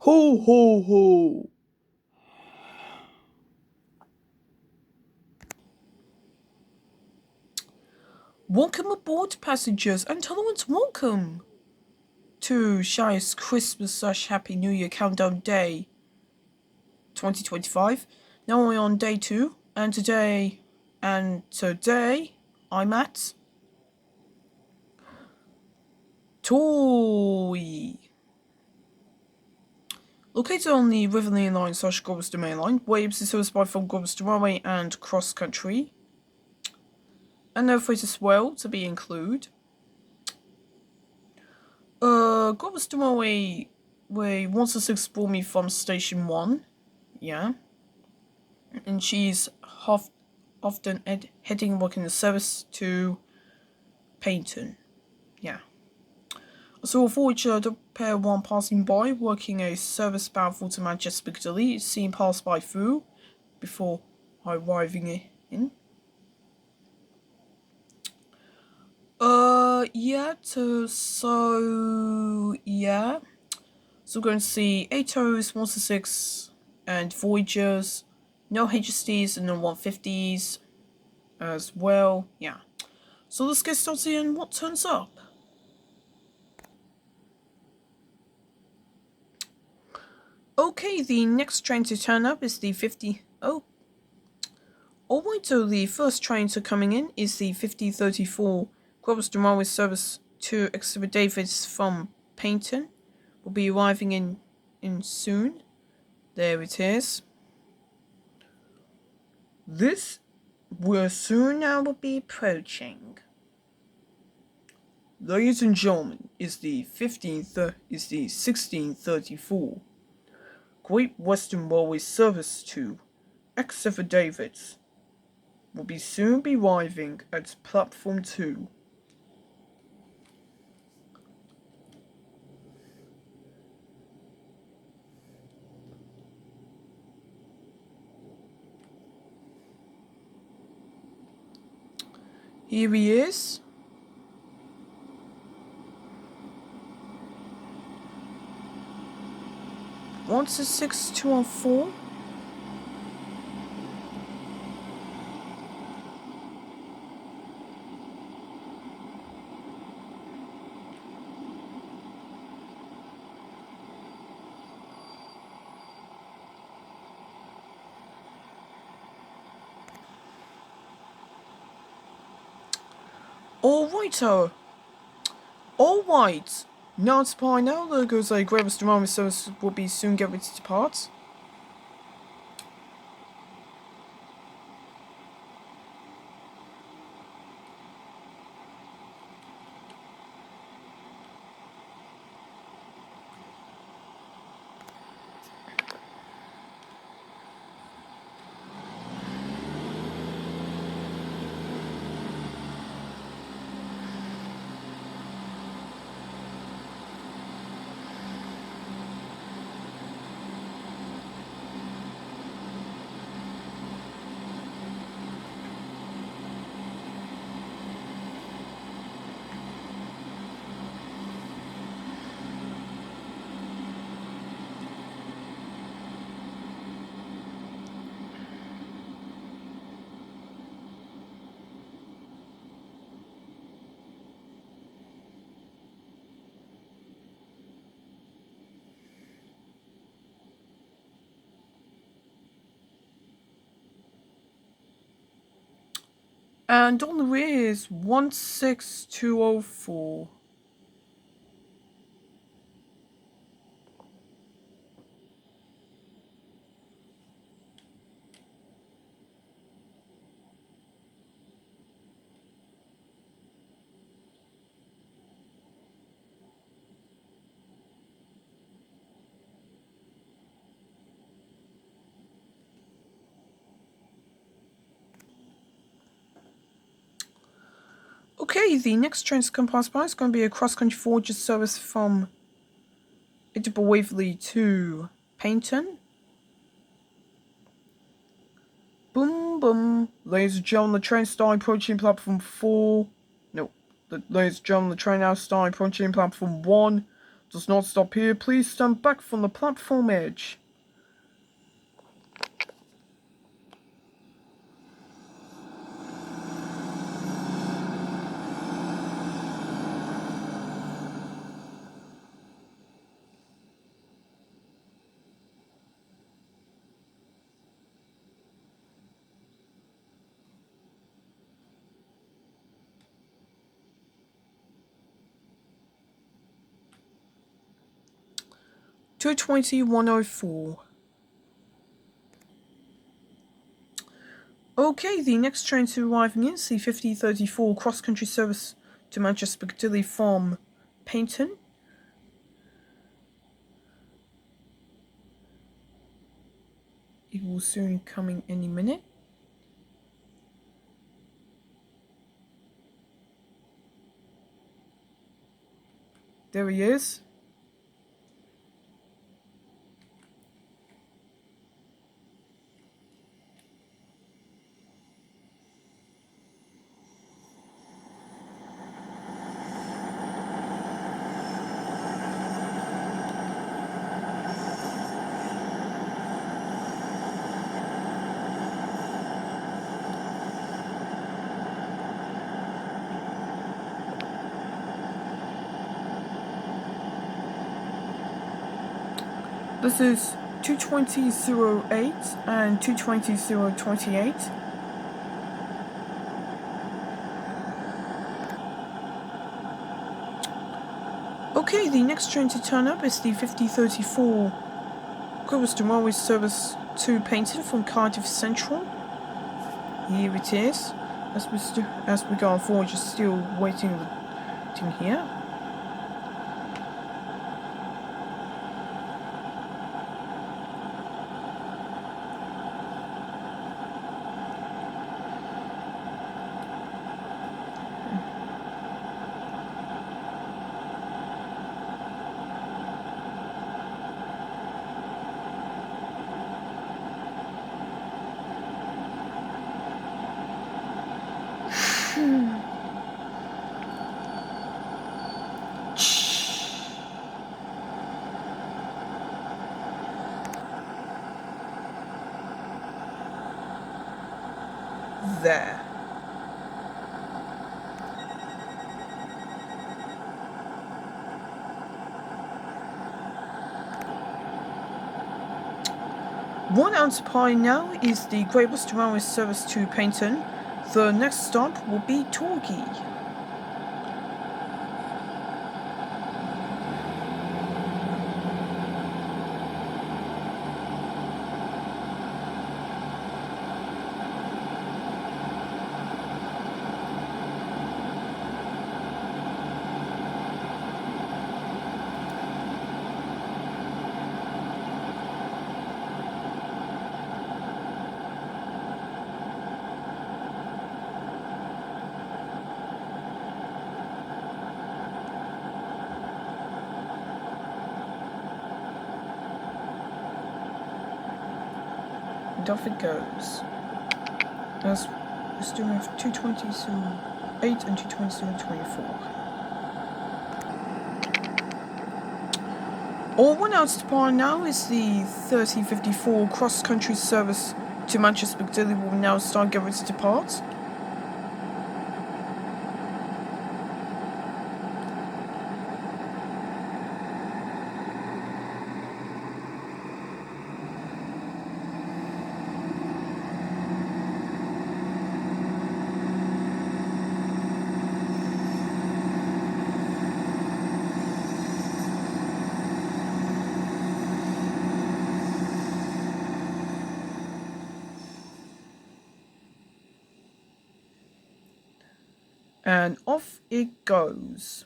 Ho ho ho! Welcome aboard, passengers, and tolerant welcome to Shay's Christmas/Happy New Year countdown day 2025. Now we're on day 2, and today I'm at Torre. Located on the Riveria Line / Gloucester Main Line, waves is serviced by from Gloucester Railway and Cross Country. And no freight as well to be included. Gloucester Railway way 166 Brummy from Station 1. Yeah. And she's often heading working the service to Paignton. Yeah. I saw a Voyager pair 1 passing by, working a service bound to Manchester Piccadilly, seen pass by through before arriving in. So we're going to see 8Os, 166, and Voyagers, no HSTs and no 150s as well, yeah. So let's get started and what turns up. Okay, the next train to turn up is the 50... Alright, so the first train to coming in is the 5034 Gloucester Railway service to Exhibit Davids from Paignton. Will be arriving in soon. There it is. This will soon now be approaching. Ladies and gentlemen, is the 1634 Great Western Railway service to Exeter Davids will be soon be arriving at platform 2. Here he is. Once a 6214. Alright. Now it's by now, there goes a Great Western Railway service will be soon get ready to depart. And on the rear is 16204. Okay, the next train to come past by is going to be a cross-country Voyager service from Edinburgh Waverley to Paignton. Boom, boom. Ladies and gentlemen, the train starting approaching platform 4. No, ladies and gentlemen, the train now starting approaching platform 1. does not stop here. Please stand back from the platform edge. $220,104. Okay, the next train to arriving is the 5034 cross-country service to Manchester Piccadilly from Paignton. It will soon coming any minute. There he is. This is 220.08 and 220.28. Okay, the next train to turn up is the 5034 Gilveston Railway service to Paignton from Cardiff Central. Here it is. As we go forward, just still waiting here. There. One out of Pie now is the Great Western Railway service to Paignton. The next stop will be Torquay. And off it goes. As we still have 220.08 and 220.24. All one out to par now is the 3054 cross-country service to Manchester Piccadilly will now start getting ready to depart. And off it goes.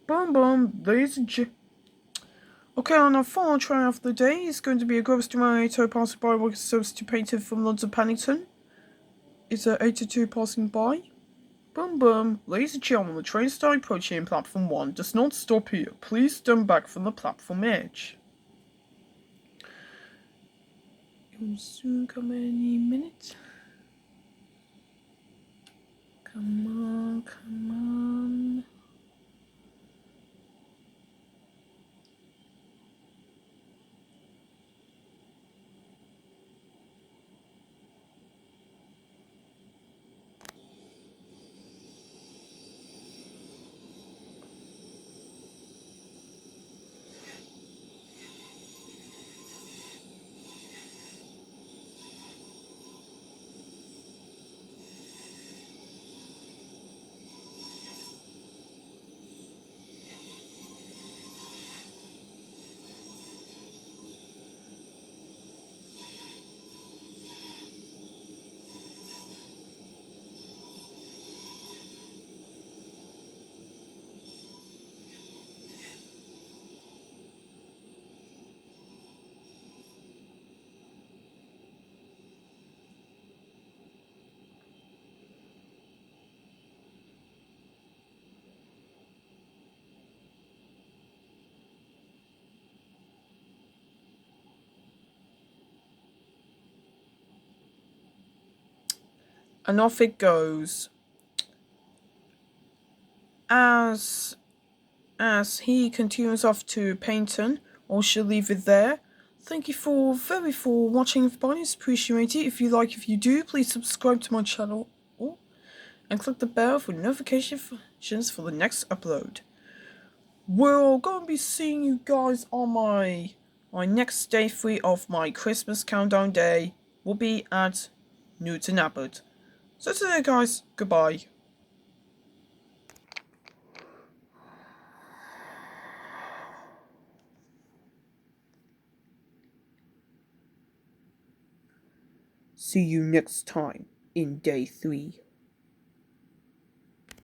Boom boom, ladies and gentlemen. Okay, on our final train of the day is going to be a Great Western Railway passing by working service to Paignton from London Paddington. It's a 82 passing by. Boom boom. Ladies and gentlemen, the train starting approaching platform 1 does not stop here. Please stand back from the platform edge. It will soon come any minute. Come on, come on. And off it goes. As he continues off to Paignton, or she'll leave it there. Thank you for watching, everybody. It's appreciated. If you do, please subscribe to my channel and click the bell for notifications for the next upload. We're gonna be seeing you guys on my next day 3 of my Christmas countdown day. Will be at Newton Abbot. So today, guys, goodbye. See you next time in day 3.